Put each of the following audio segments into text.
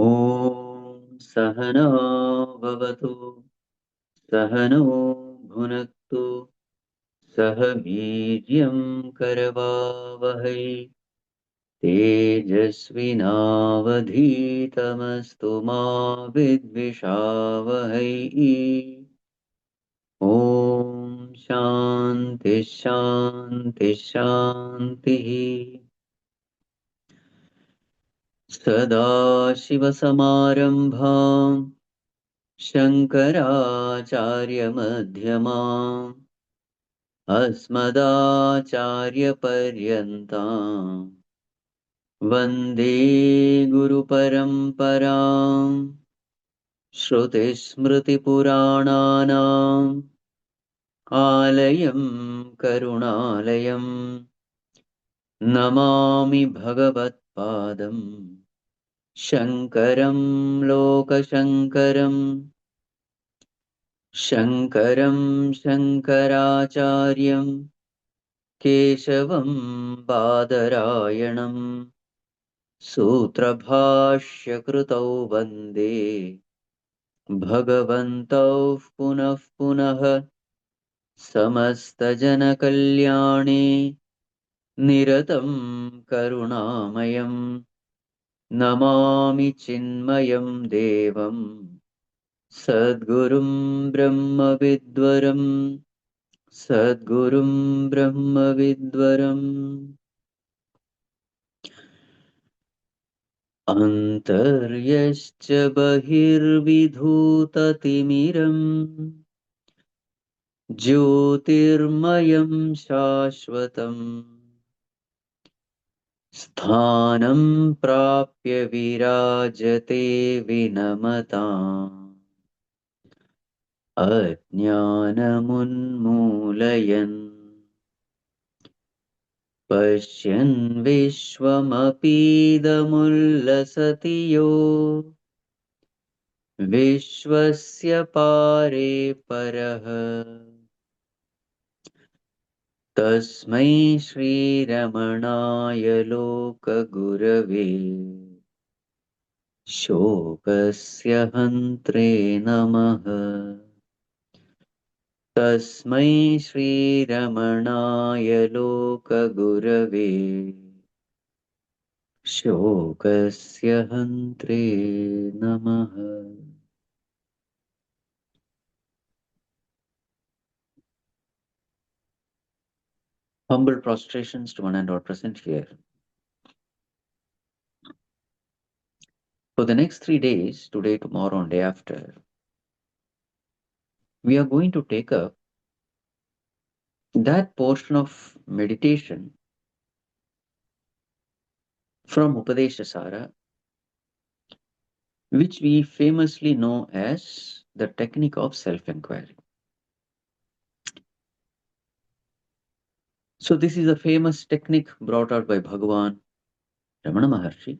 ॐ सहना भवतु सहनौ भुनक्तु सह वीर्यं करवावहै तेजस्विनावधीतमस्तु मा विद्विषावहै। ॐ शान्ति शान्ति शान्तिः। सदाशिवसमारम्भाम् शङ्कराचार्यमध्यमाम् अस्मदाचार्यपर्यन्ताम् वन्दे गुरुपरम्पराम्। श्रुतिस्मृतिपुराणानाम् आलयं करुणालयम् नमामि भगवत्पादम् शङ्करं लोकशङ्करम्। शङ्करं शङ्कराचार्यं केशवं बादरायणम् सूत्रभाष्यकृतौ वन्दे भगवन्तौ पुनः पुनः। समस्तजनकल्याणे निरतं करुणामयं नमामि चिन्मयं देवम् सद्गुरुं ब्रह्मविद्वरम् सद्गुरुं ब्रह्मविद्वरम्। अन्तर्यश्च बहिर्विधूततिमिरम् ज्योतिर्मयं शाश्वतम् स्थानं प्राप्य विराजते विनमताम् अज्ञानमुन्मूलयन् पश्यन् विश्वमपीदमुल्लसति यो विश्वस्य पारे परः। तस्मै श्रीरमणाय लोकगुरवे शोकस्य हन्त्रे नमः। तस्मै श्रीरमणाय लोकगुरवे शोकस्य हन्त्रे नमः। Humble prostrations to one and all present here. For the next 3 days, today, tomorrow, and day after, we are going to take up that portion of meditation from Upadesha Sara, which we famously know as the technique of self-inquiry. So this is a famous technique brought out by Bhagavan Ramana Maharshi.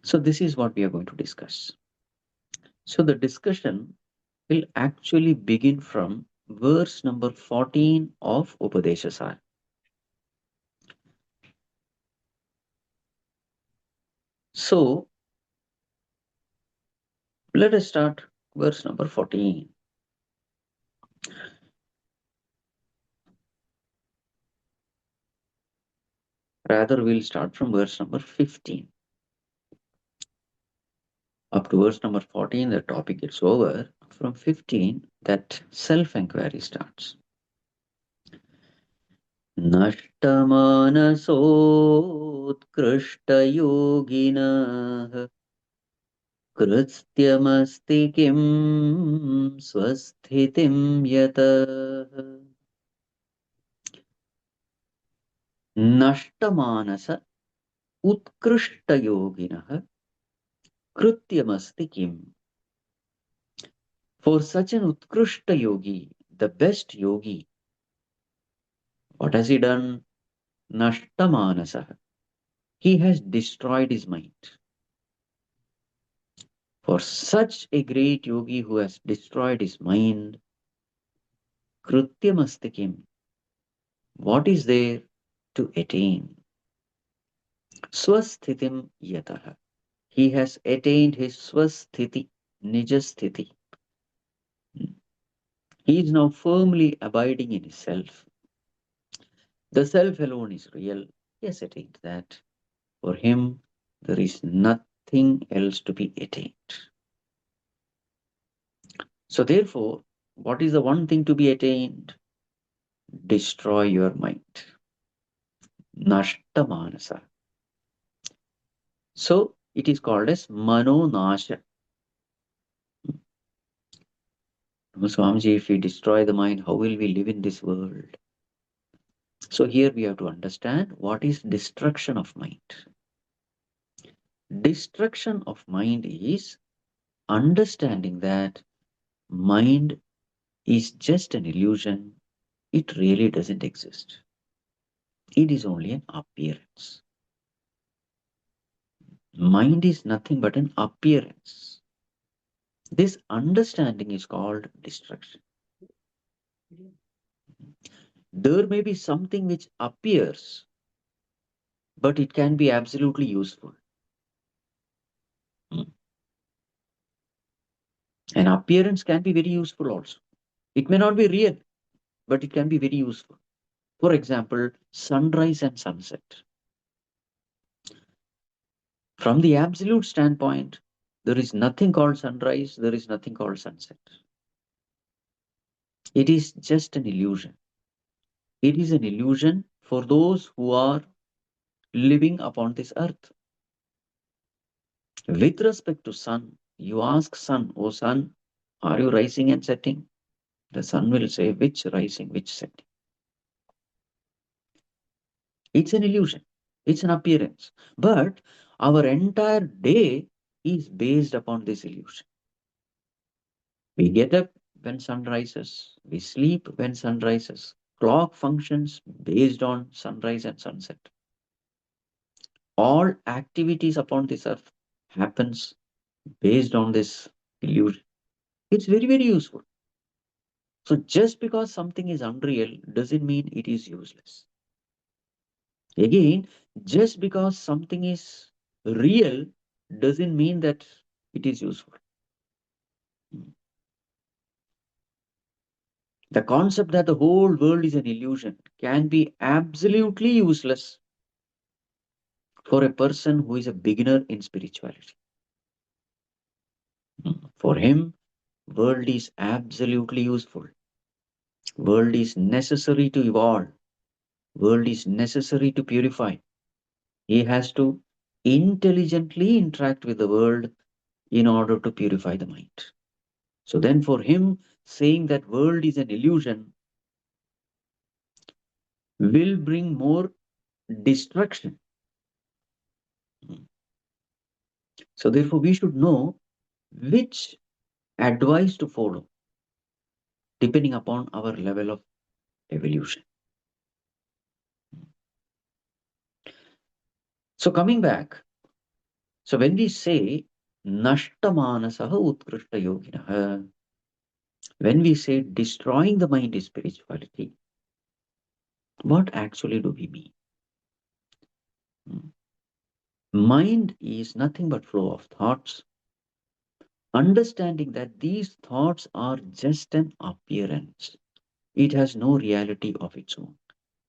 So this is what we are going to discuss. So the discussion will actually begin from verse number 14 of Upadesha Sara. So let us start verse number 14. Rather, we'll start from verse number 15. Up to verse number 14, the topic gets over. From 15, that self-inquiry starts. नष्टमानसोत्कृष्टयोगिनः कृत्यमस्ति किं स्वस्थितिं यतः। नष्टमानस उत्कृष्टयोगिनः कृत्यमस्ति किम्. For such an utkrishta yogi, the best yogi, what has he done? Nashtamanasa. He has destroyed his mind. For such a great yogi who has destroyed his mind, Krutyamastikim, what is there to attain? Swasthitim yataha. He has attained his swasthiti, nijasthiti. He is now firmly abiding in his self. The self alone is real. He has attained that. For him, there is nothing else to be attained. So, therefore, what is the one thing to be attained? Destroy your mind. Nashta manasa. So, it is called as mano nasha. Swamiji, if we destroy the mind, how will we live in this world? So, here we have to understand what is destruction of mind. Destruction of mind is understanding that mind is just an illusion. It really doesn't exist. It is only an appearance. Mind is nothing but an appearance. This understanding is called destruction. There may be something which appears, but it can be absolutely useful. Hmm. An appearance can be very useful also. It may not be real, but it can be very useful. For example, sunrise and sunset. From the absolute standpoint, there is nothing called sunrise, there is nothing called sunset. It is just an illusion. It is an illusion for those who are living upon this earth. With respect to sun, you ask sun, oh sun, are you rising and setting? The sun will say, which rising, which setting? It's an illusion. It's an appearance. But our entire day is based upon this illusion. We get up when sun rises. We sleep when sun rises. Clock functions based on sunrise and sunset. All activities upon this earth happens based on this illusion. It's very, very useful. So just because something is unreal doesn't mean it is useless. Again, just because something is real doesn't mean that it is useful. The concept that the whole world is an illusion can be absolutely useless for a person who is a beginner in spirituality. For him, world is absolutely useful. World is necessary to evolve. World is necessary to purify. He has to intelligently interact with the world in order to purify the mind. So then for him, saying that world is an illusion will bring more destruction. So therefore we should know which advice to follow depending upon our level of evolution. So coming back, so when we say Nashtamanasaha Utkrishta Yoginaha, when we say destroying the mind is spirituality, what actually do we mean? Mind is nothing but flow of thoughts, understanding that these thoughts are just an appearance. It has no reality of its own.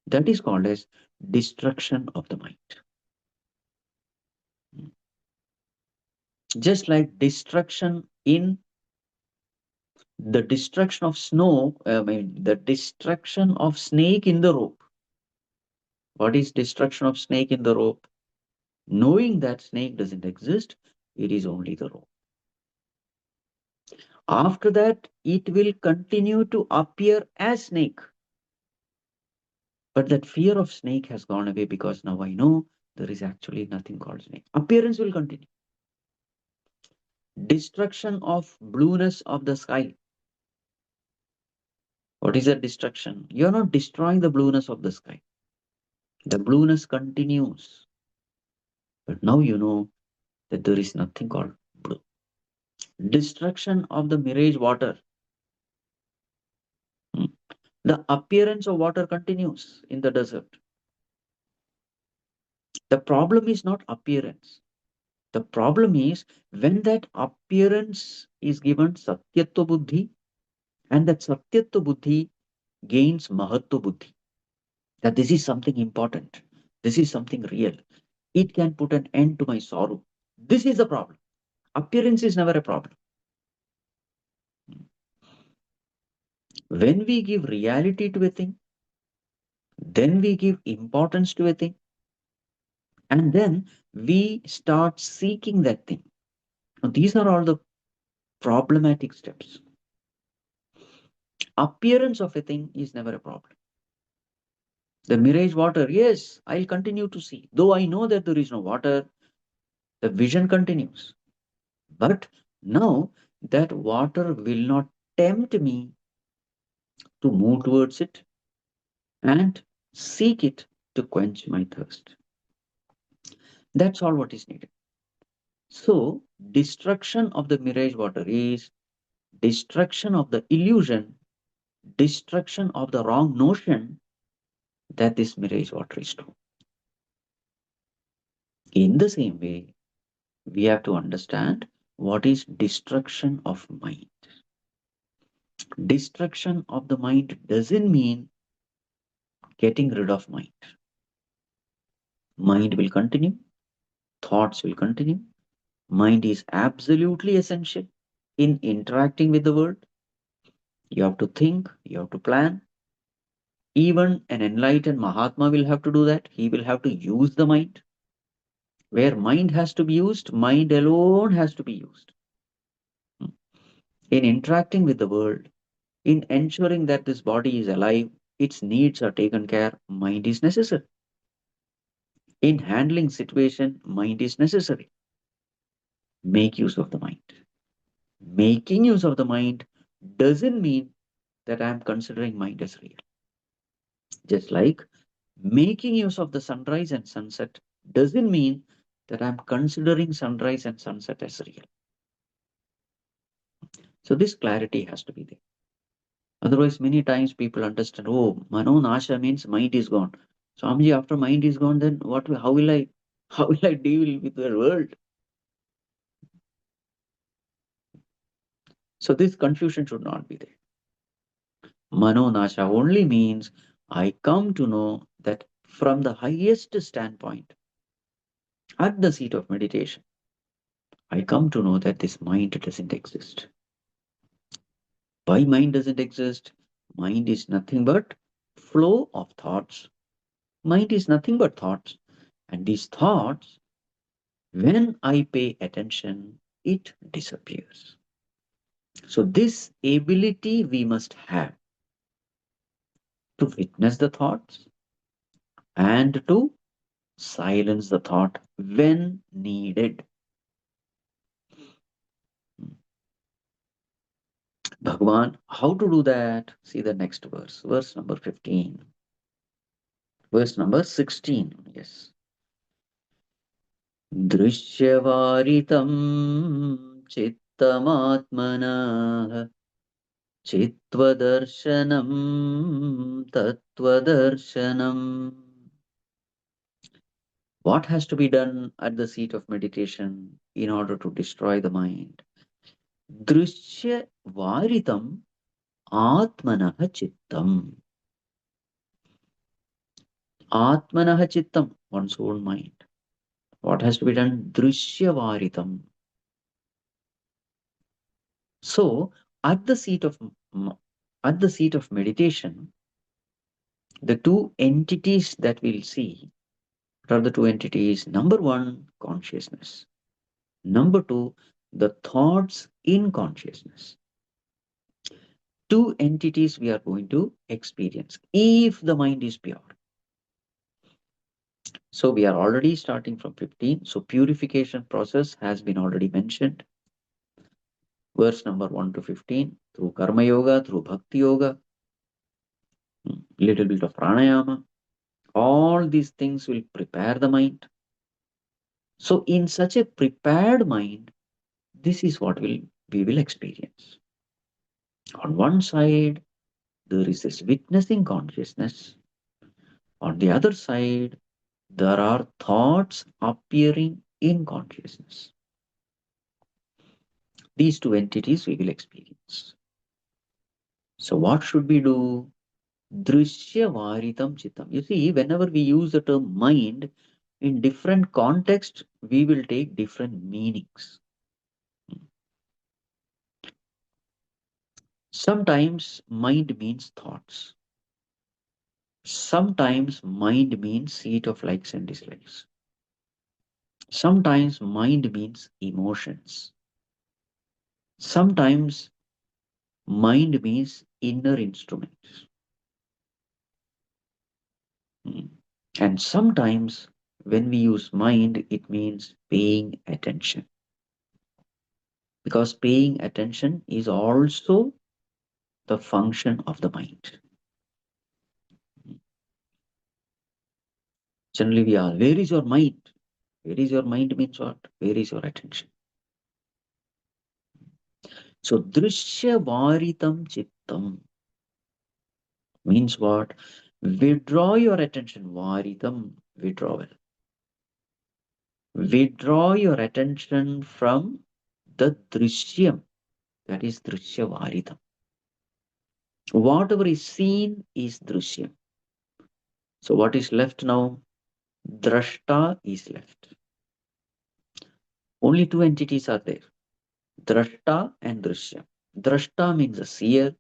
That is called as destruction of the mind. Just like destruction in the destruction of snow, the destruction of snake in the rope. What is destruction of snake in the rope? Knowing that snake doesn't exist, it is only the rope. After that, it will continue to appear as snake. But that fear of snake has gone away because now I know there is actually nothing called snake. Appearance will continue. Destruction of blueness of the sky. What is that destruction? You're not destroying the blueness of the sky. The blueness continues. But now you know that there is nothing called blue. Destruction of the mirage water. Hmm. The appearance of water continues in the desert. The problem is not appearance. The problem is when that appearance is given Satyatva Buddhi, and that Satyatva Buddhi gains Mahatva Buddhi, that this is something important, this is something real, it can put an end to my sorrow. This is the problem. Appearance is never a problem. When we give reality to a thing, then we give importance to a thing, and then we start seeking that thing. Now, these are all the problematic steps. Appearance of a thing is never a problem. The mirage water, yes, I'll continue to see. Though I know that there is no water, the vision continues. But now that water will not tempt me to move towards it and seek it to quench my thirst. That's all what is needed. So, destruction of the mirage water is destruction of the illusion, destruction of the wrong notion that this mirage water is true. In the same way, we have to understand what is destruction of mind. Destruction of the mind doesn't mean getting rid of mind. Mind will continue, thoughts will continue. Mind is absolutely essential in interacting with the world. You have to think, you have to plan. Even an enlightened Mahatma will have to do that. He will have to use the mind. Where mind has to be used, mind alone has to be used. In interacting with the world, in ensuring that this body is alive, its needs are taken care, mind is necessary. In handling situation, mind is necessary. Make use of the mind. Making use of the mind doesn't mean that I am considering mind as real. Just like making use of the sunrise and sunset doesn't mean that I'm considering sunrise and sunset as real. So this clarity has to be there. Otherwise, many times people understand, oh, Mano Nasha means mind is gone. So Amji, after mind is gone, then what? How will I? How will I deal with the world? So this confusion should not be there. Mano Nasha only means I come to know that from the highest standpoint, at the seat of meditation, I come to know that this mind doesn't exist. Why mind doesn't exist? Mind is nothing but flow of thoughts. Mind is nothing but thoughts. And these thoughts, when I pay attention, it disappears. So this ability we must have to witness the thoughts and to silence the thought when needed. Bhagwan, how to do that? See the next verse, verse number 15. Verse number 16. Yes. दृश्यवारितं चित्तमात्मनः चित्वदर्शनं तत्त्वदर्शनम्. What has to be done at the seat of meditation in order to destroy the mind? Drishyavaritam atmanah chittam. Atmanah chittam, one's own mind. What has to be done? Drishyavaritam. So, at the seat of at the seat of meditation, the two entities that we'll see, what are the two entities? Number one, consciousness. Number two, the thoughts in consciousness. Two entities we are going to experience if the mind is pure. So we are already starting from 15. So purification process has been already mentioned. Verse number 1 to 15, through karma yoga, through bhakti yoga, little bit of pranayama. All these things will prepare the mind. So in such a prepared mind, this is what we will experience. On one side, there is this witnessing consciousness. On the other side, there are thoughts appearing in consciousness. These two entities we will experience. So, what should we do? Drishya varitam chittam. You see, whenever we use the term mind, in different contexts, we will take different meanings. Sometimes mind means thoughts. Sometimes mind means seat of likes and dislikes. Sometimes mind means emotions. Sometimes mind means inner instruments. Mm. And sometimes when we use mind, it means paying attention. Because paying attention is also the function of the mind. Generally, we are, where is your mind? Where is your mind means what? Where is your attention? So, drishya varitam chittam means what? Withdraw your attention. Varitam, withdrawal. Withdraw your attention from the drishyam. That is drishya varitam. Whatever is seen is drishyam. So, what is left now? Drashta is left. Only two entities are there, Drashta and Drishyam. Drashta means a seer,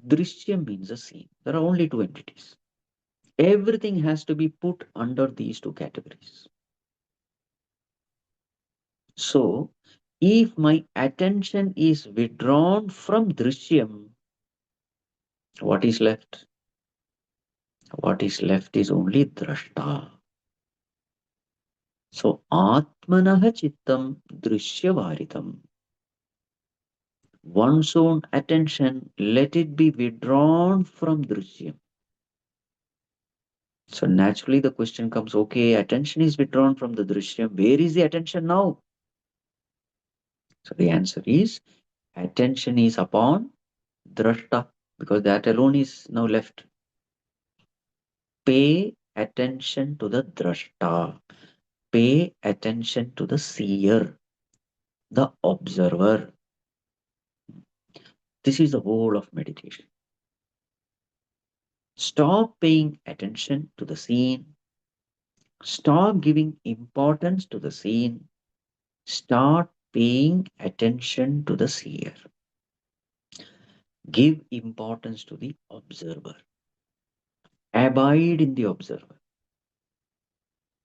Drishyam means a seen. There are only two entities. Everything has to be put under these two categories. So, if my attention is withdrawn from Drishyam, what is left? What is left is only Drashta. So, Atmanaha Chittam Drishyavaritam. One's own attention, let it be withdrawn from Drishyam. So naturally the question comes, okay, attention is withdrawn from the Drishyam. Where is the attention now? So the answer is attention is upon Drashta, because that alone is now left. Pay attention to the Drashta. Pay attention to the seer, the observer. This is the whole of meditation. Stop paying attention to the seen. Stop giving importance to the seen. Start paying attention to the seer. Give importance to the observer. Abide in the observer.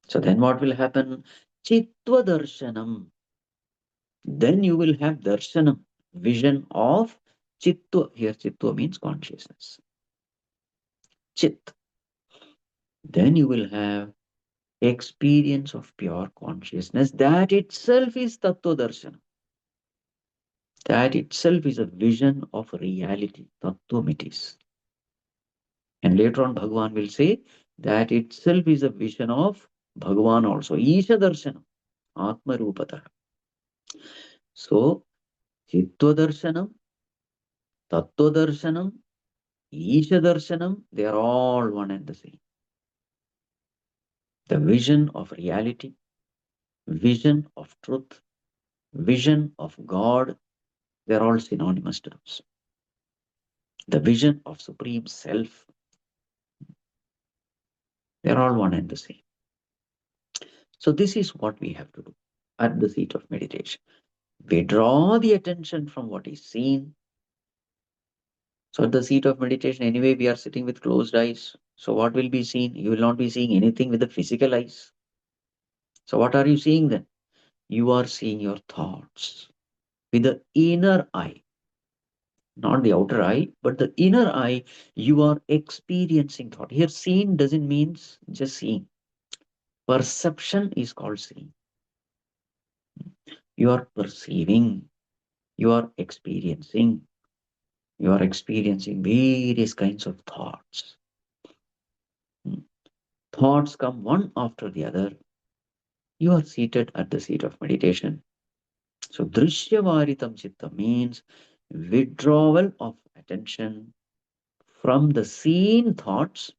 So then what will happen? Chitva darshanam. Then you will have darshanam, vision of chitva. Here chitva means consciousness. Chit. Then you will have experience of pure consciousness. That itself is tattva darshanam. That itself is a vision of reality. Tattvam it is. And later on, Bhagavan will say that itself is a vision of Bhagavan also. Isha darshanam, Atma Rupata. So, Chitva darshanam, Tattva darshanam, Isha darshanam, they are all one and the same. The vision of reality, vision of truth, vision of God, they are all synonymous terms. The vision of Supreme Self, they are all one and the same. So, this is what we have to do at the seat of meditation. We draw the attention from what is seen. So at the seat of meditation, anyway, we are sitting with closed eyes. So what will be seen? You will not be seeing anything with the physical eyes. So what are you seeing then? You are seeing your thoughts with the inner eye, not the outer eye, but the inner eye. You are experiencing thought. Here, seeing doesn't mean just seeing. Perception is called seeing. You are perceiving. You are experiencing. You are experiencing various kinds of thoughts. Hmm. Thoughts come one after the other. You are seated at the seat of meditation. So, Drishyavaritam Chitta means withdrawal of attention from the seen thoughts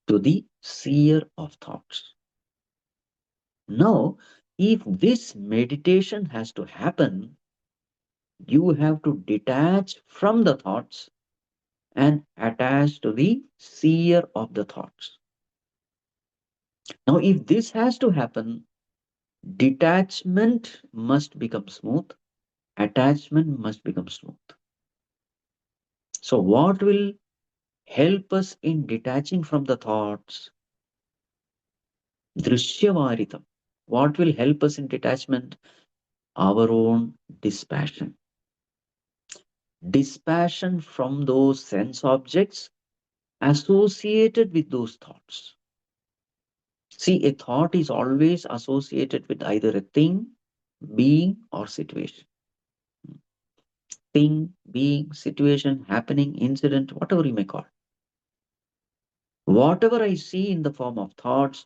to the seer of thoughts. Now, if this meditation has to happen, you have to detach from the thoughts and attach to the seer of the thoughts. Now, if this has to happen, detachment must become smooth, attachment must become smooth. So, what will help us in detaching from the thoughts? Drishyavaritam. What will help us in detachment? Our own dispassion. Dispassion from those sense objects associated with those thoughts. See, a thought is always associated with either a thing, being, or situation. Thing, being, situation, happening, incident, whatever you may call. Whatever I see in the form of thoughts,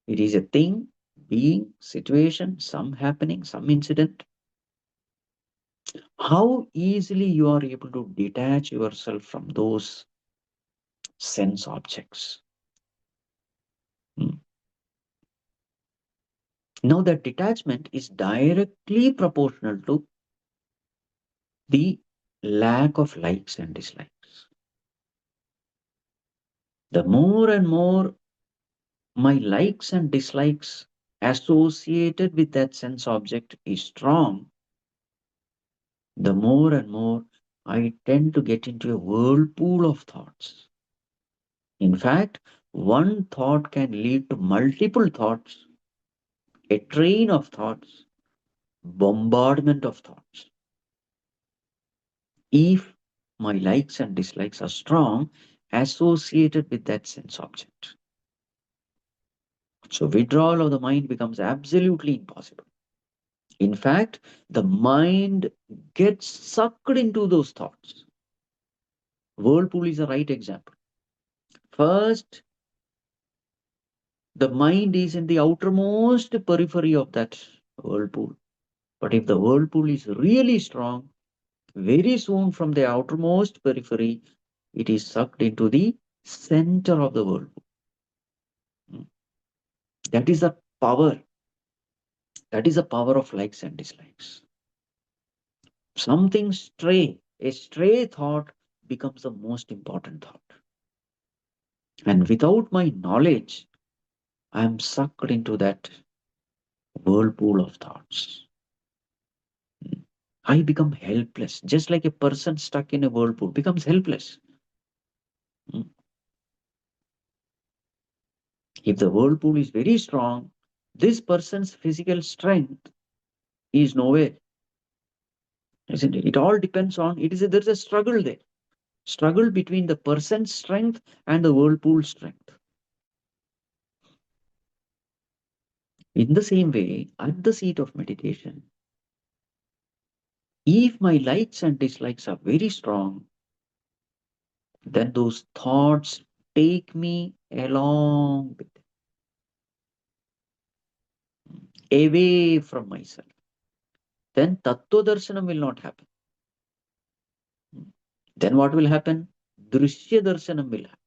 it is a thing, being, situation, some happening, some incident. How easily you are able to detach yourself from those sense objects. Hmm. Now, that detachment is directly proportional to the lack of likes and dislikes. The more and more my likes and dislikes associated with that sense object is strong, the more and more I tend to get into a whirlpool of thoughts. In fact, one thought can lead to multiple thoughts, a train of thoughts, bombardment of thoughts. If my likes and dislikes are strong, associated with that sense object. So withdrawal of the mind becomes absolutely impossible. In fact, the mind gets sucked into those thoughts. Whirlpool is a right example. First, the mind is in the outermost periphery of that whirlpool. But if the whirlpool is really strong, very soon from the outermost periphery, it is sucked into the center of the whirlpool. Hmm. That is the power. That is the power of likes and dislikes. Something stray, a stray thought becomes the most important thought. And without my knowledge, I am sucked into that whirlpool of thoughts. I become helpless, just like a person stuck in a whirlpool becomes helpless. Mm. If the whirlpool is very strong, this person's physical strength is nowhere, isn't it? It all depends on it is there's a struggle there. Struggle between the person's strength and the whirlpool strength. In the same way, at the seat of meditation, if my likes and dislikes are very strong, then those thoughts take me along with them, away from myself. Then tattva darshanam will not happen. Then what will happen? Drishya darshanam will happen.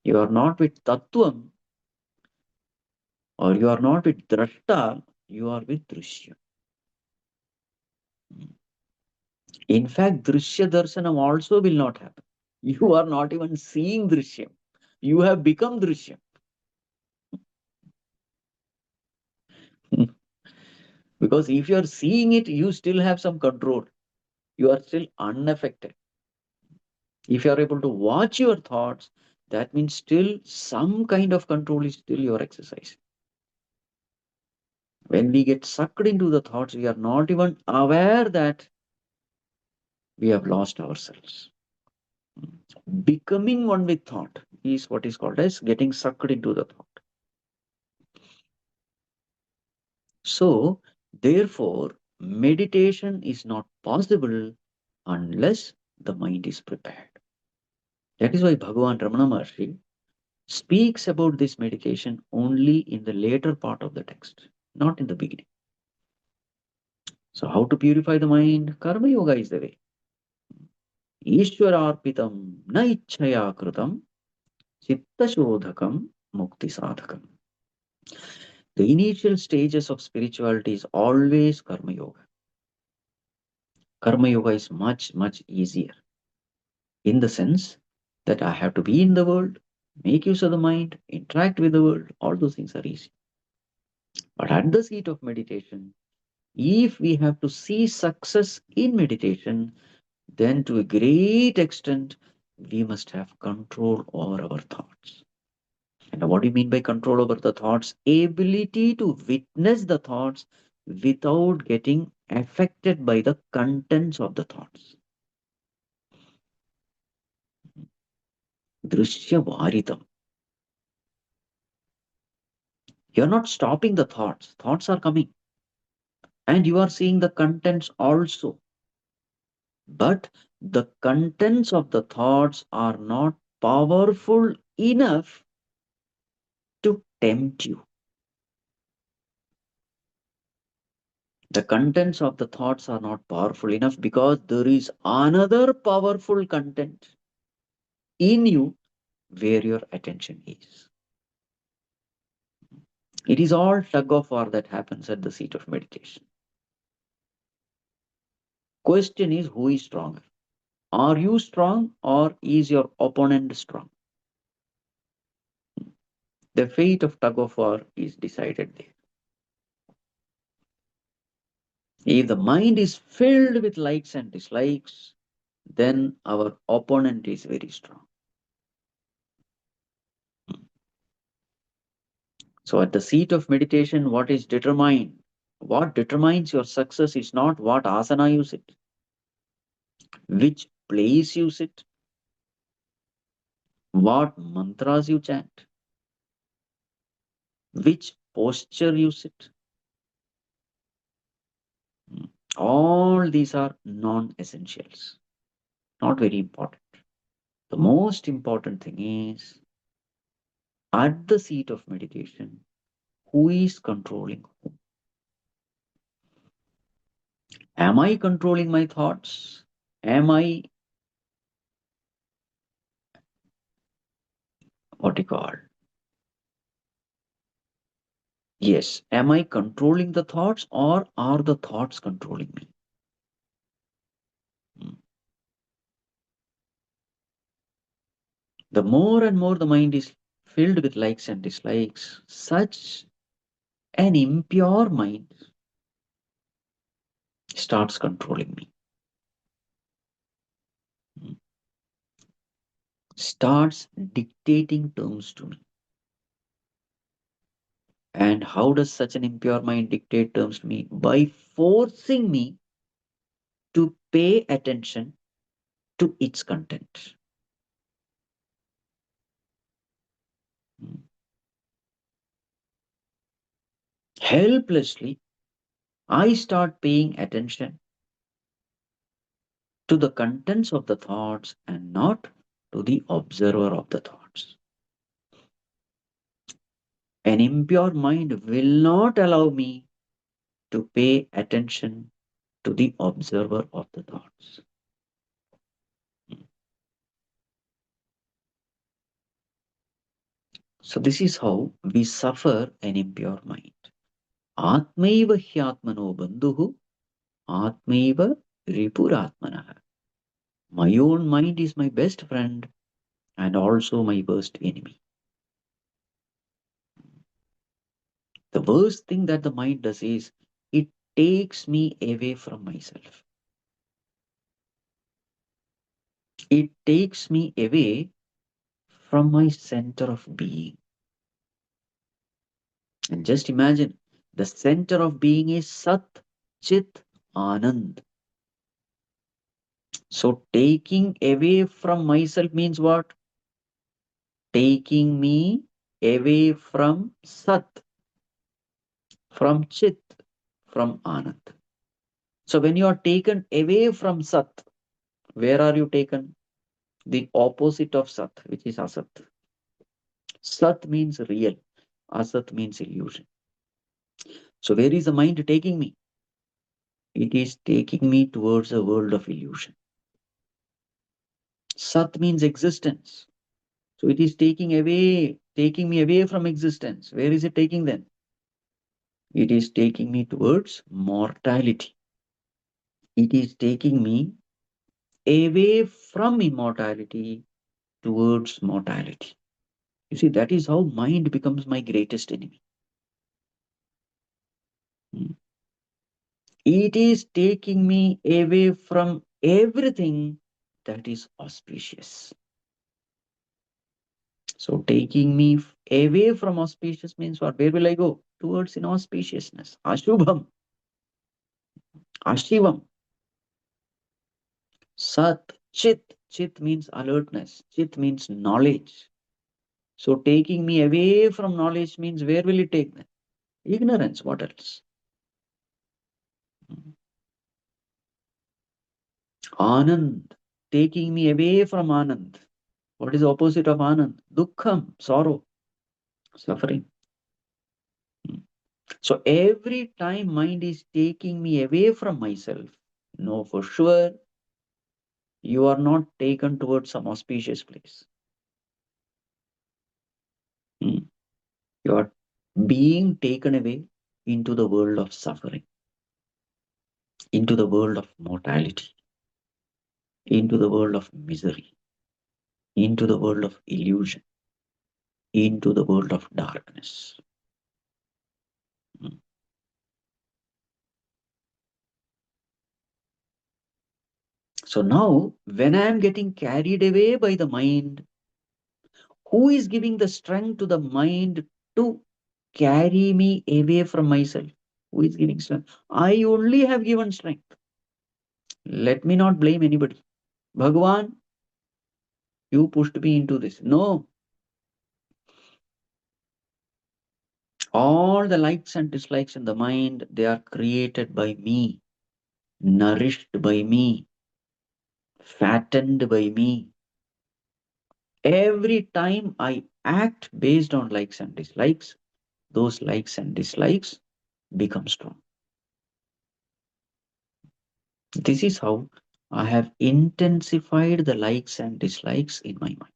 You are not with tattvam or you are not with drashta, you are with drishya. In fact, drishya darshanam also will not happen. You are not even seeing drishyam. You have become drishyam. Because if you are seeing it, you still have some control. You are still unaffected. If you are able to watch your thoughts, that means still some kind of control is still your exercise. When we get sucked into the thoughts, we are not even aware that we have lost ourselves. Becoming one with thought is what is called as getting sucked into the thought. So, therefore, meditation is not possible unless the mind is prepared. That is why Bhagavan Ramana Maharshi speaks about this meditation only in the later part of the text, not in the beginning. So, how to purify the mind? Karma Yoga is the way. Ishwararpitam na ichhaya kritam chitta shodhakam mukti sadhakam. The initial stages of spirituality is always karma yoga. Karma yoga is much, much easier in the sense that I have to be in the world, make use of the mind, interact with the world. All those things are easy. But at the seat of meditation, if we have to see success in meditation, then to a great extent, we must have control over our thoughts. And what do you mean by control over the thoughts? Ability to witness the thoughts without getting affected by the contents of the thoughts. Drishya varitam. You're not stopping the thoughts. Thoughts are coming. And you are seeing the contents also. But the contents of the thoughts are not powerful enough to tempt you. The contents of the thoughts are not powerful enough because there is another powerful content in you where your attention is. It is all tug of war that happens at the seat of meditation. Question is, who is stronger? Are you strong or is your opponent strong? The fate of tug of war is decided there. If the mind is filled with likes and dislikes, then our opponent is very strong. So at the seat of meditation, what is determined? What determines your success is not what asana you sit, which place you sit, what mantras you chant, which posture you sit. All these are non-essentials, not very important. The most important thing is at the seat of meditation, who is controlling whom? Am I controlling my thoughts? Am I, what do you call? Yes, am I controlling the thoughts or are the thoughts controlling me? Hmm. The more and more the mind is filled with likes and dislikes, such an impure mind starts controlling me, hmm, starts dictating terms to me. And how does such an impure mind dictate terms to me? By forcing me to pay attention to its content. Hmm. Helplessly, I start paying attention to the contents of the thoughts and not to the observer of the thoughts. An impure mind will not allow me to pay attention to the observer of the thoughts. So, this is how we suffer an impure mind. Atmaiva hyatmano bandhuhu, atmaiva ripuratmanaha. My own mind is my best friend and also my worst enemy. The worst thing that the mind does is it takes me away from myself. It takes me away from my center of being. And just imagine the center of being is Sat, Chit, Anand. So taking away from myself means what? Taking me away from Sat, from Chit, from Anand. So when you are taken away from Sat, where are you taken? The opposite of Sat, which is Asat. Sat means real, Asat means illusion. So where is the mind taking me? It is taking me towards a world of illusion. Sat means existence. So it is taking me away from existence. Where is it taking then? It is taking me towards mortality. It is taking me away from immortality towards mortality. You see, that is how mind becomes my greatest enemy. Hmm. It is taking me away from everything that is auspicious. So taking me away from auspicious means what? Where will I go? Towards inauspiciousness. Ashubham, Ashivam, Sat, Chit. Chit means alertness. Chit means knowledge. So taking me away from knowledge means where will it take me? Ignorance. What else? Anand. Taking me away from Anand. What is the opposite of Anand? Dukkham, sorrow, suffering. So every time mind is taking me away from myself, know for sure you are not taken towards some auspicious place. Hmm. You are being taken away into the world of suffering, into the world of mortality, into the world of misery, into the world of illusion, into the world of darkness. Hmm. So now, when I am getting carried away by the mind, who is giving the strength to the mind to carry me away from myself? Who is giving strength? I only have given strength. Let me not blame anybody. Bhagwan, you pushed me into this. No, all the likes and dislikes in the mind, they are created by me, nourished by me, fattened by me. Every time I act based on likes and dislikes, those likes and dislikes become strong. This is how I have intensified the likes and dislikes in my mind.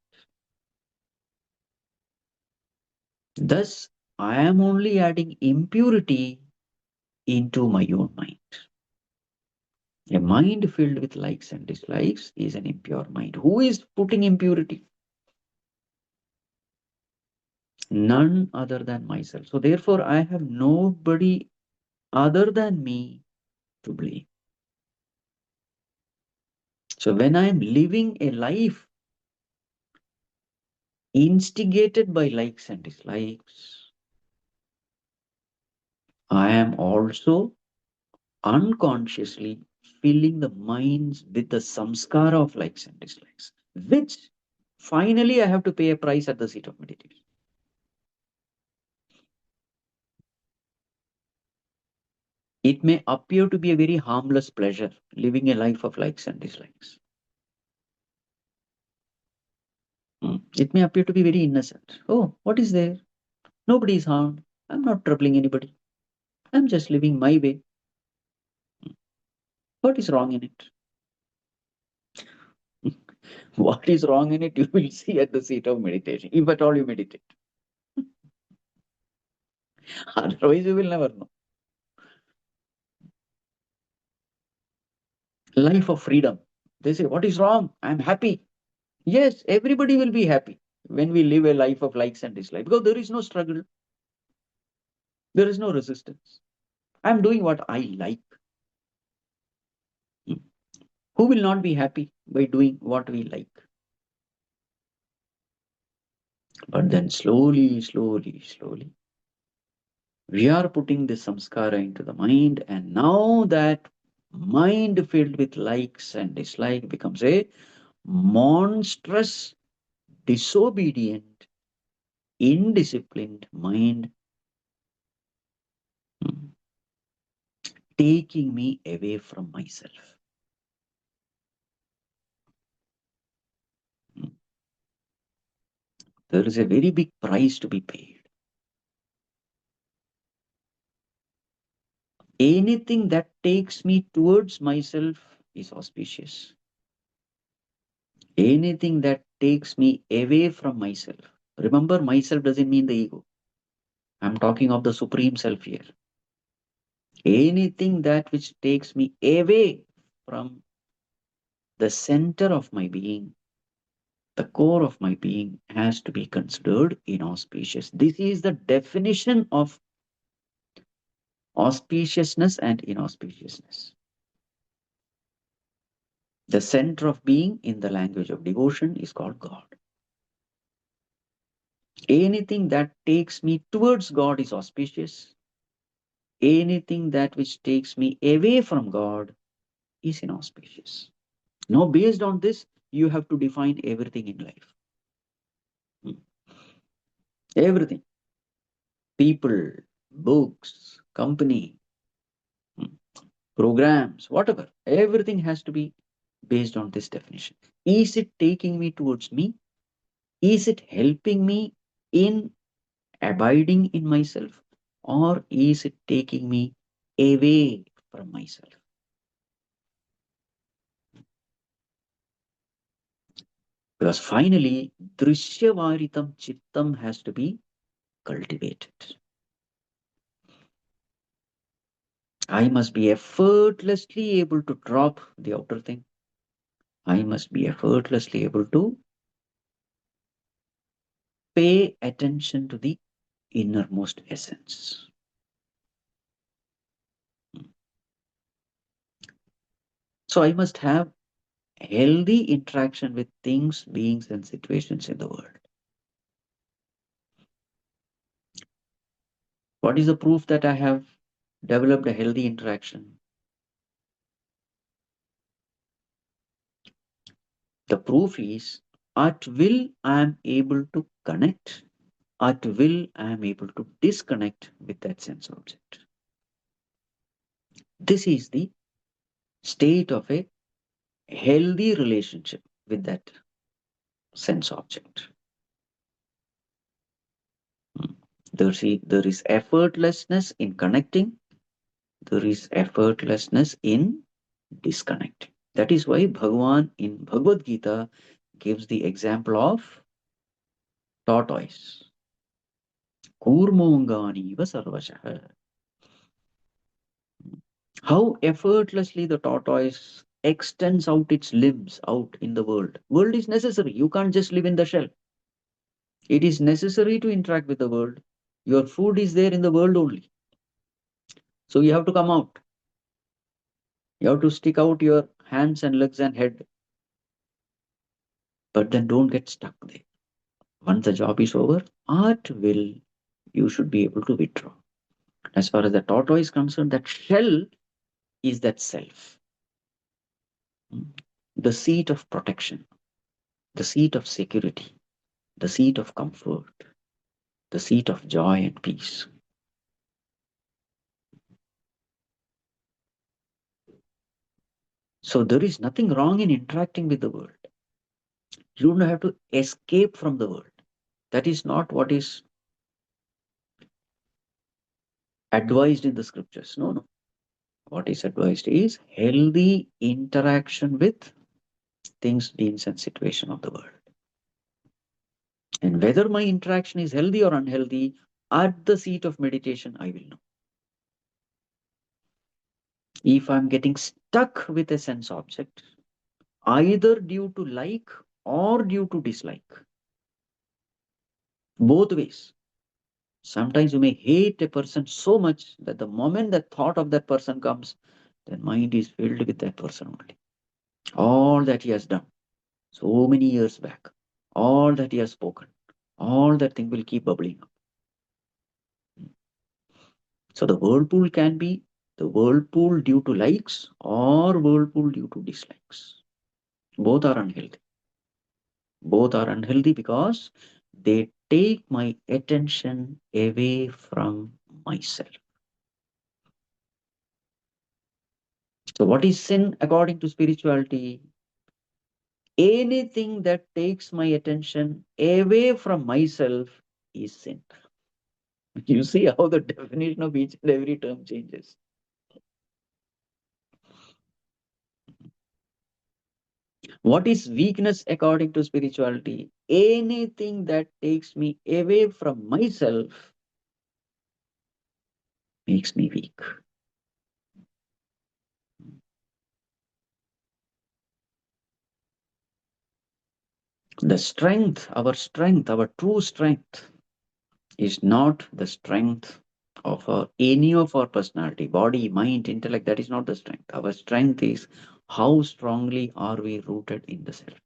Thus, I am only adding impurity into my own mind. A mind filled with likes and dislikes is an impure mind. Who is putting impurity? None other than myself. So, therefore, I have nobody other than me to blame. So, when I am living a life instigated by likes and dislikes, I am also unconsciously filling the minds with the samskara of likes and dislikes, which finally I have to pay a price at the seat of meditation. It may appear to be a very harmless pleasure, living a life of likes and dislikes. It may appear to be very innocent. Oh, what is there? Nobody is harmed. I'm not troubling anybody. I'm just living my way. What is wrong in it? What is wrong in it, you will see at the seat of meditation, if at all you meditate. Otherwise, you will never know. Life of freedom. They say, what is wrong? I'm happy. Yes, everybody will be happy when we live a life of likes and dislikes because there is no struggle, there is no resistance. I'm doing what I like. Hmm. Who will not be happy by doing what we like? But then slowly, we are putting this samskara into the mind, and now that mind filled with likes and dislike becomes a monstrous, disobedient, indisciplined mind, hmm, taking me away from myself. Hmm. There is a very big price to be paid. Anything that takes me towards myself is auspicious. Anything that takes me away from myself. Remember, myself doesn't mean the ego. I'm talking of the supreme self here. Anything that which takes me away from the center of my being, the core of my being, has to be considered inauspicious. This is the definition of auspiciousness and inauspiciousness. The center of being in the language of devotion is called God. Anything that takes me towards God is auspicious. Anything that which takes me away from God is inauspicious. Now, based on this, you have to define everything in life. Hmm. Everything. People, books, company, hmm, programs, whatever. Everything has to be based on this definition. Is it taking me towards me? Is it helping me in abiding in myself? Or is it taking me away from myself? Because finally, drishyavaritam chittam has to be cultivated. I must be effortlessly able to drop the outer thing. I must be effortlessly able to pay attention to the innermost essence. So I must have healthy interaction with things, beings, and situations in the world. What is the proof that I have developed a healthy interaction? The proof is at will I am able to connect, at will I am able to disconnect with that sense object. This is the state of a healthy relationship with that sense object. Hmm. There is effortlessness in connecting, there is effortlessness in disconnecting. That is why Bhagavan in Bhagavad Gita gives the example of tortoise. Kurmongani sarvashah. How effortlessly the tortoise extends out its limbs out in the world. World is necessary. You can't just live in the shell. It is necessary to interact with the world. Your food is there in the world only. So you have to come out. You have to stick out your hands and legs and head. But then don't get stuck there. Once the job is over, at will, you should be able to withdraw. As far as the tortoise is concerned, that shell is that self, the seat of protection, the seat of security, the seat of comfort, the seat of joy and peace. So there is nothing wrong in interacting with the world. You don't have to escape from the world. That is not what is advised in the scriptures. No, no. What is advised is healthy interaction with things, beings, and situation of the world. And whether my interaction is healthy or unhealthy, at the seat of meditation, I will know. If I'm getting stuck with a sense object, either due to like or due to dislike, both ways. Sometimes you may hate a person so much that the moment the thought of that person comes, the mind is filled with that person only. All that he has done so many years back, all that he has spoken, all that thing will keep bubbling up. So the whirlpool can be the whirlpool due to likes or whirlpool due to dislikes. Both are unhealthy. Both are unhealthy because they take my attention away from myself. So, what is sin according to spirituality? Anything that takes my attention away from myself is sin. You see how the definition of each and every term changes. What is weakness according to spirituality? Anything that takes me away from myself makes me weak. The strength, our true strength is not the strength of any of our personality, body, mind, intellect. That is not the strength. Our strength is how strongly are we rooted in the self.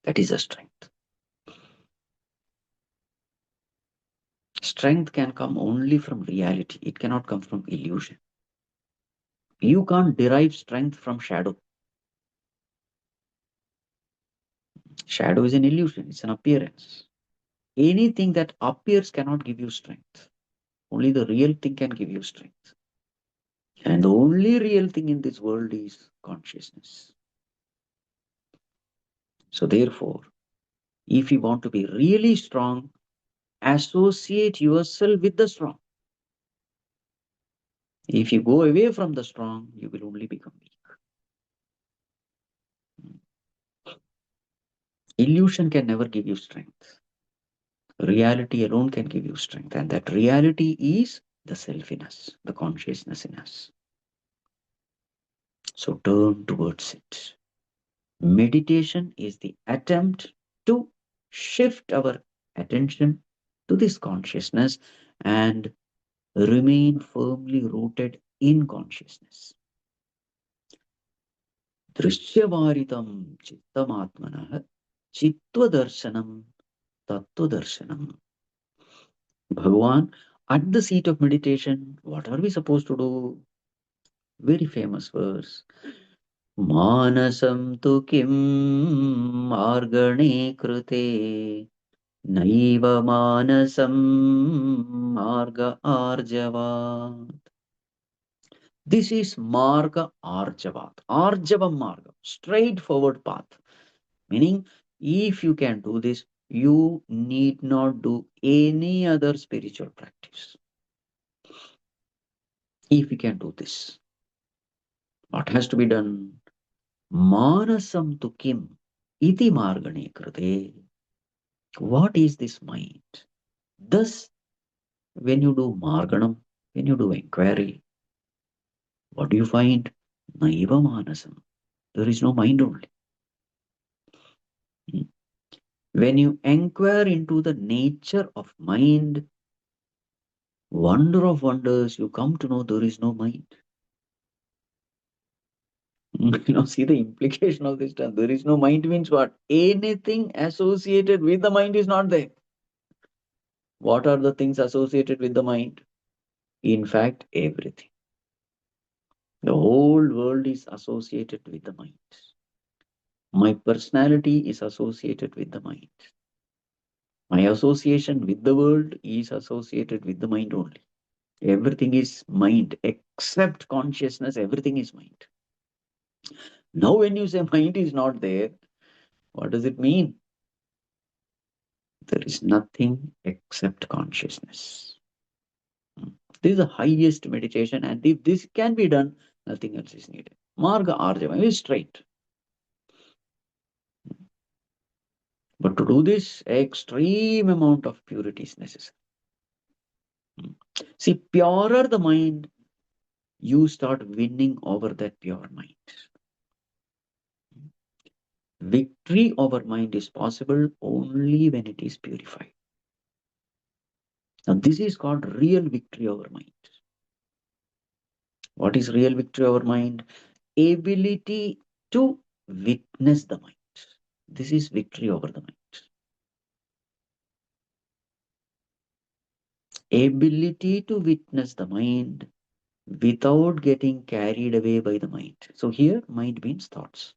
That is a strength. Strength can come only from reality. It cannot come from illusion. You can't derive strength from shadow. Shadow is an illusion. It's an appearance. Anything that appears cannot give you strength. Only the real thing can give you strength. And the only real thing in this world is consciousness. So therefore, if you want to be really strong, associate yourself with the strong. If you go away from the strong, you will only become weak. Illusion can never give you strength. Reality alone can give you strength. And that reality is the self in us, the consciousness in us. So turn towards it. Meditation is the attempt to shift our attention to this consciousness and remain firmly rooted in consciousness. Drishyavaritam chittamatmanah chittvadarsanam tattvadarsanam. Bhagavan, at the seat of meditation, what are we supposed to do? Very famous verse. Manasam tu kim margane krute naiva manasam marga arjavat. This is marga arjavat. Arjavam marga, straightforward path. Meaning, if you can do this, you need not do any other spiritual practice. If you can do this, what has to be done? Manasam tu kim iti margane krute. What is this mind? Thus, when you do marganam, when you do inquiry, what do you find? Naiva manasam. There is no mind only. Hmm. When you inquire into the nature of mind, wonder of wonders, you come to know there is no mind. See the implication of this term. There is no mind means what? Anything associated with the mind is not there. What are the things associated with the mind? In fact, everything. The whole world is associated with the mind. My personality is associated with the mind. My association with the world is associated with the mind only. Everything is mind except consciousness, everything is mind. Now, when you say mind is not there, what does it mean? There is nothing except consciousness. This is the highest meditation, and if this can be done, nothing else is needed. Marga Arjava is straight. But to do this, extreme amount of purity is necessary. See, purer the mind, you start winning over that pure mind. Victory over mind is possible only when it is purified. Now, this is called real victory over mind. What is real victory over mind? Ability to witness the mind. This is victory over the mind. Ability to witness the mind without getting carried away by the mind. So here, mind means thoughts.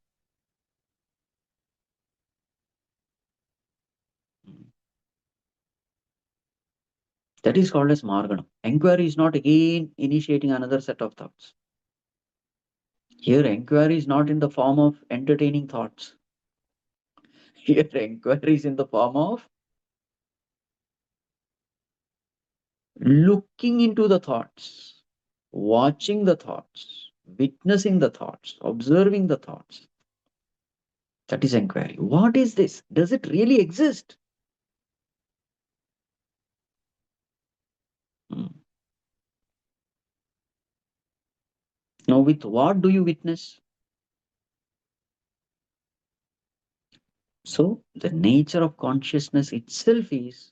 That is called as marganam. Enquiry is not again initiating another set of thoughts. Here, enquiry is not in the form of entertaining thoughts. Here, enquiry is in the form of looking into the thoughts, watching the thoughts, witnessing the thoughts, observing the thoughts. That is inquiry. What is this? Does it really exist? Hmm. Now, with what do you witness? So, the nature of consciousness itself is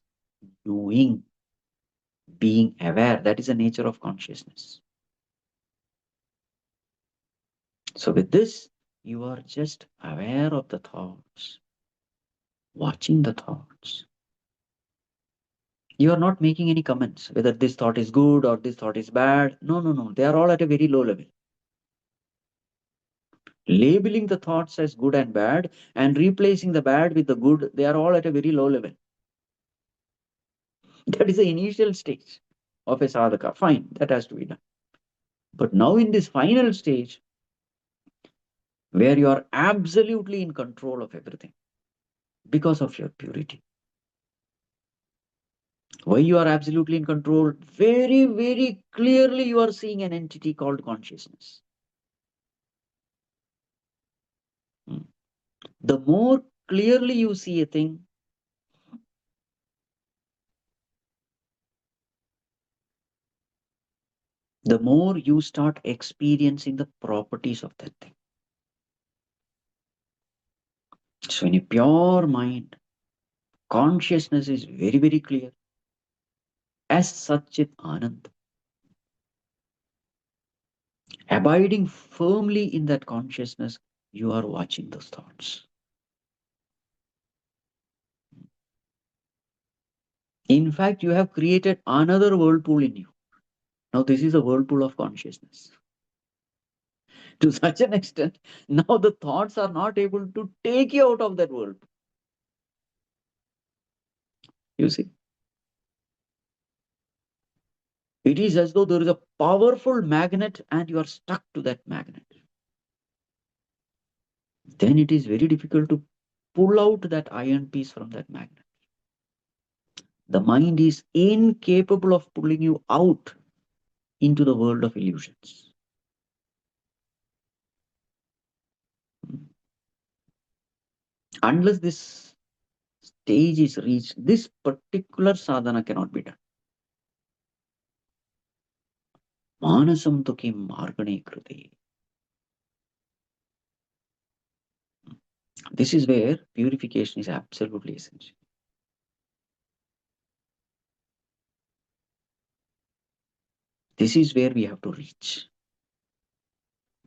knowing, being aware. That is the nature of consciousness. So, with this, you are just aware of the thoughts, watching the thoughts. You are not making any comments whether this thought is good or this thought is bad. No, no, no. They are all at a very low level. Labeling the thoughts as good and bad and replacing the bad with the good, they are all at a very low level. That is the initial stage of a sadhaka. Fine, that has to be done. But now, in this final stage, where you are absolutely in control of everything because of your purity. Why you are absolutely in control? Very, very clearly, you are seeing an entity called consciousness. Hmm. The more clearly you see a thing, the more you start experiencing the properties of that thing. So, in a pure mind, consciousness is very, very clear. As Satchit Anand, abiding firmly in that consciousness, you are watching those thoughts. In fact, you have created another whirlpool in you. Now, this is a whirlpool of consciousness. To such an extent, now the thoughts are not able to take you out of that whirlpool. You see, it is as though there is a powerful magnet and you are stuck to that magnet. Then it is very difficult to pull out that iron piece from that magnet. The mind is incapable of pulling you out into the world of illusions. Unless this stage is reached, this particular sadhana cannot be done. Manasam tu kim margane kriti. This is where purification is absolutely essential. This is where we have to reach.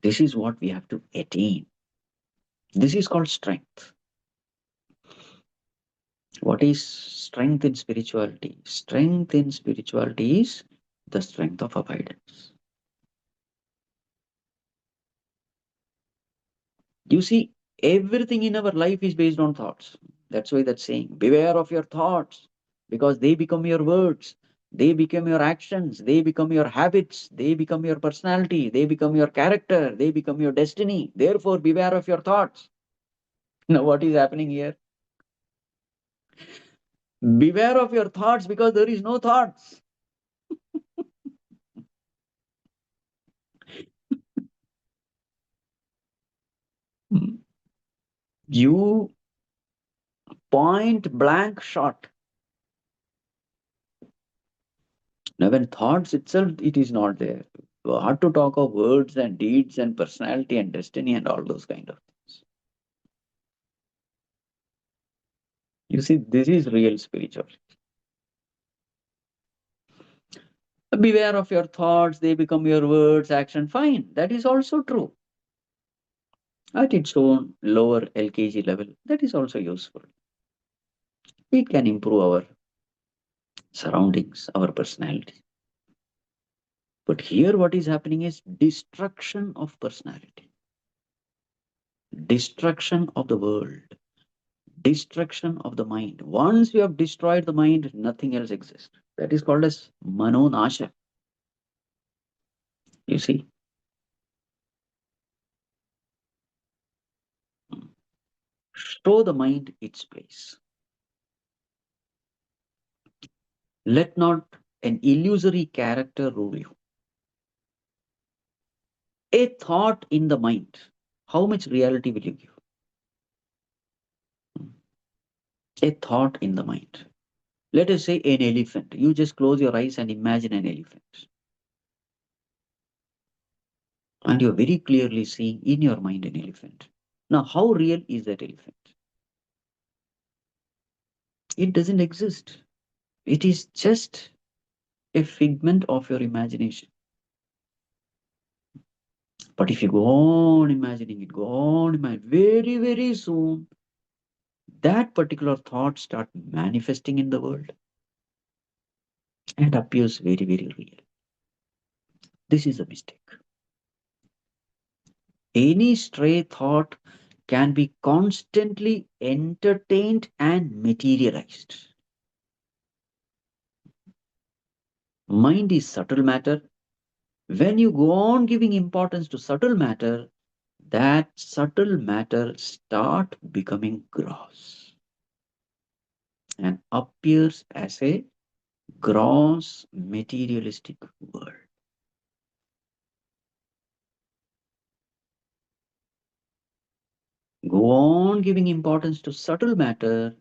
This is what we have to attain. This is called strength. What is strength in spirituality? Strength in spirituality is the strength of abidance. You see, everything in our life is based on thoughts. That's why that's saying, beware of your thoughts, because they become your words, they become your actions, they become your habits, they become your personality, they become your character, they become your destiny. Therefore, beware of your thoughts. Now, what is happening here? Beware of your thoughts because there is no thoughts. You point blank shot. Now, when thoughts itself, it is not there. What to talk of words and deeds and personality and destiny and all those kind of things. You see, this is real spirituality. Beware of your thoughts, they become your words, action. Fine, that is also true. At its own lower LKG level, that is also useful. It can improve our surroundings, our personality. But here, what is happening is destruction of personality, destruction of the world, destruction of the mind. Once you have destroyed the mind, nothing else exists. That is called as manonasha. You see, show the mind its place. Let not an illusory character rule you. A thought in the mind, how much reality will you give? A thought in the mind. Let us say an elephant. You just close your eyes and imagine an elephant. And you're very clearly seeing in your mind an elephant. Now, how real is that elephant? It doesn't exist. It is just a figment of your imagination. But if you go on imagining it, go on imagining, very, very soon, that particular thought start manifesting in the world and appears very, very real. This is a mistake. Any stray thought can be constantly entertained and materialized. Mind is subtle matter. When you go on giving importance to subtle matter, that subtle matter start becoming gross and appears as a gross materialistic world. Go on giving importance to subtle matter,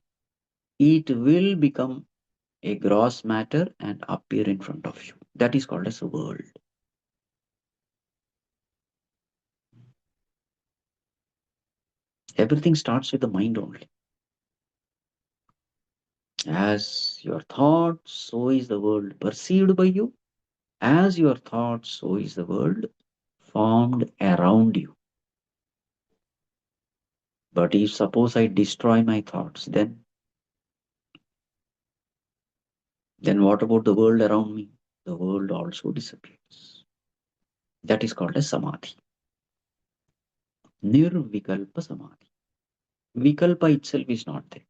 it will become a gross matter and appear in front of you. That is called as a world. Everything starts with the mind only. As your thought, so is the world perceived by you. As your thought, so is the world formed around you. But if suppose I destroy my thoughts, then what about the world around me? The world also disappears. That is called as samadhi. Nirvikalpa samadhi. Vikalpa itself is not there.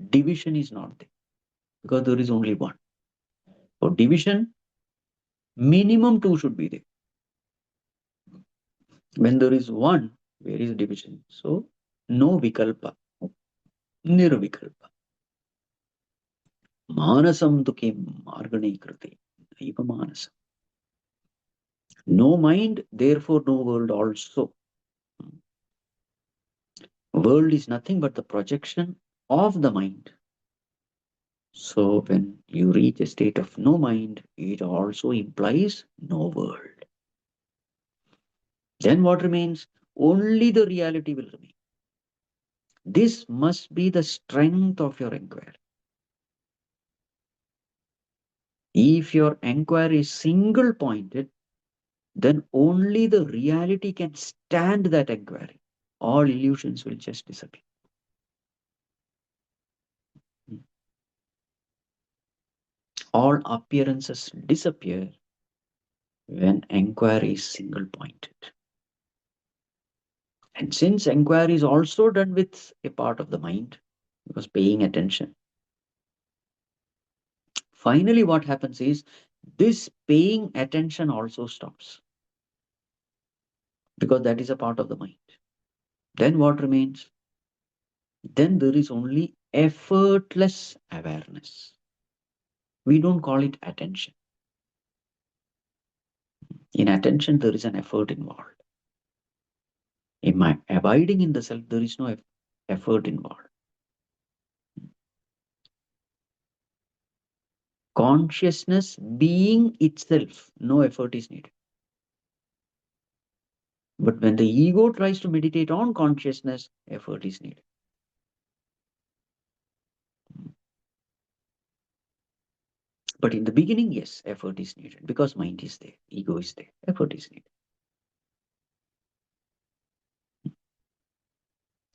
Division is not there because there is only one. For division, minimum two should be there. When there is one, where is division? So, no vikalpa, nirvikalpa. Manasam tu kim margane krite. Naiva manasam. No mind, therefore no world also. World is nothing but the projection of the mind. So when you reach a state of no mind, it also implies no world. Then what remains? Only the reality will remain. This must be the strength of your inquiry. If your inquiry is single pointed, then only the reality can stand that inquiry. All illusions will just disappear. All appearances disappear when inquiry is single pointed. And since inquiry is also done with a part of the mind, because paying attention, finally what happens is this paying attention also stops because that is a part of the mind. Then what remains? Then there is only effortless awareness. We don't call it attention. In attention, there is an effort involved. In my abiding in the self, there is no effort involved. Consciousness being itself, no effort is needed. But when the ego tries to meditate on consciousness, effort is needed. But in the beginning, yes, effort is needed because mind is there, ego is there, effort is needed.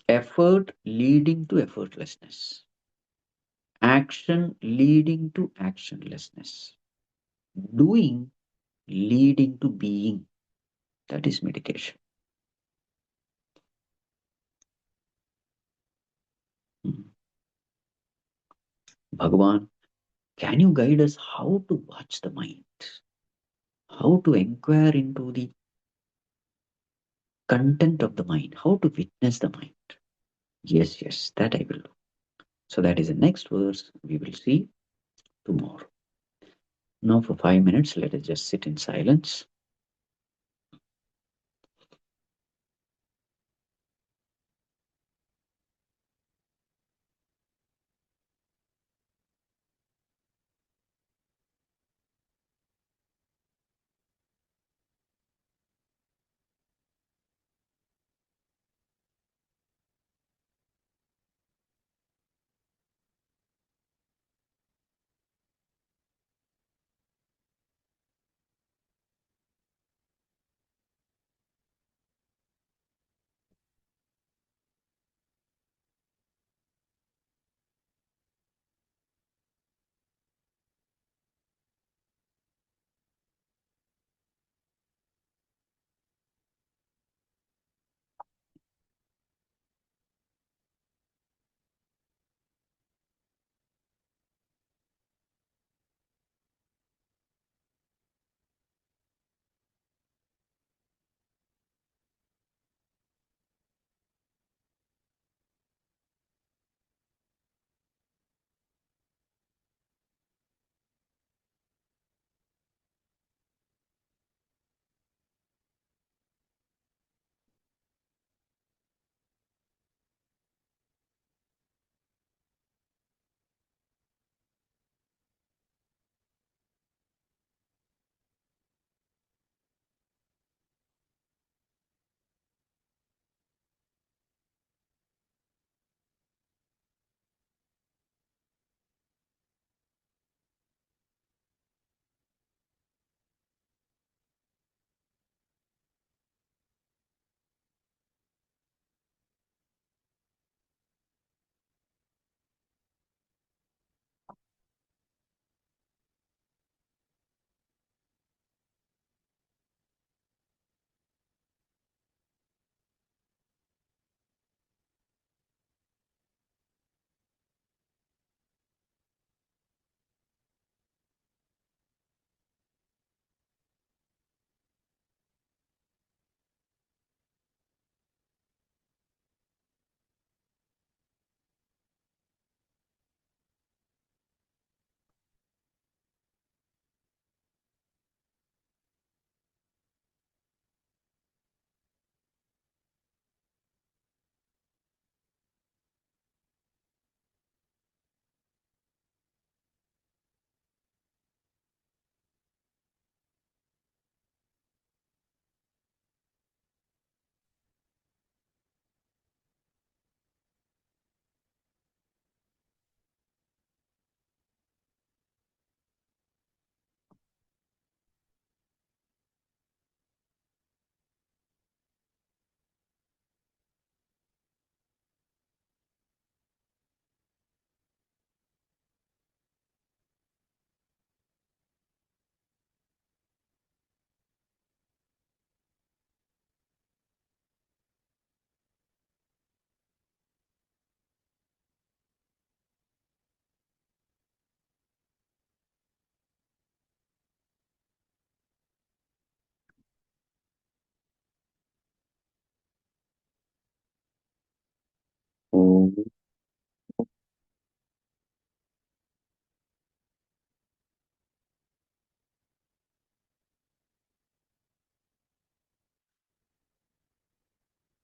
Effort leading to effortlessness, action leading to actionlessness, doing leading to being. That is meditation. Hmm. Bhagavan, can you guide us how to watch the mind? How to inquire into the content of the mind? How to witness the mind? Yes, yes, that I will do. So that is the next verse we will see tomorrow. Now, for 5 minutes, let us just sit in silence.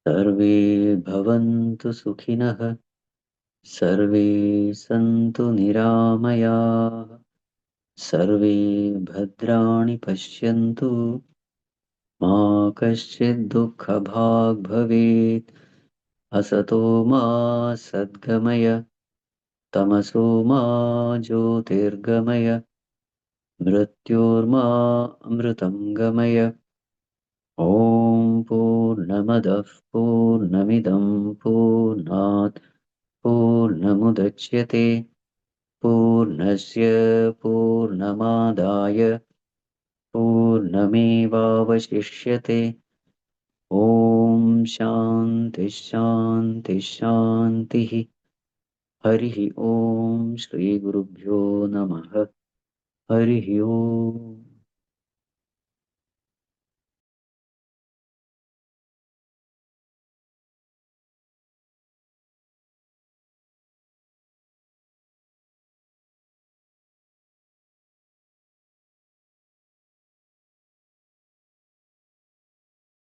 सर्वे भवन्तु सुखिनः, सर्वे सन्तु निरामयाः, सर्वे भद्राणि पश्यन्तु, मा कश्चित् दुःखभाग् भवेत्। असतो मा सद्गमय, तमसो मा ज्योतिर्गमय, मृत्योर्मा अमृतं गमय। ॐ पूर्णमदः पूर्णमिदं पूर्णात् पूर्णमुदच्यते, पूर्णस्य पूर्णमादाय पूर्णमेवावशिष्यते। ॐ शान्ति शान्ति शान्तिः। हरिः ॐ श्रीगुरुभ्यो नमः। हरिः ॐ।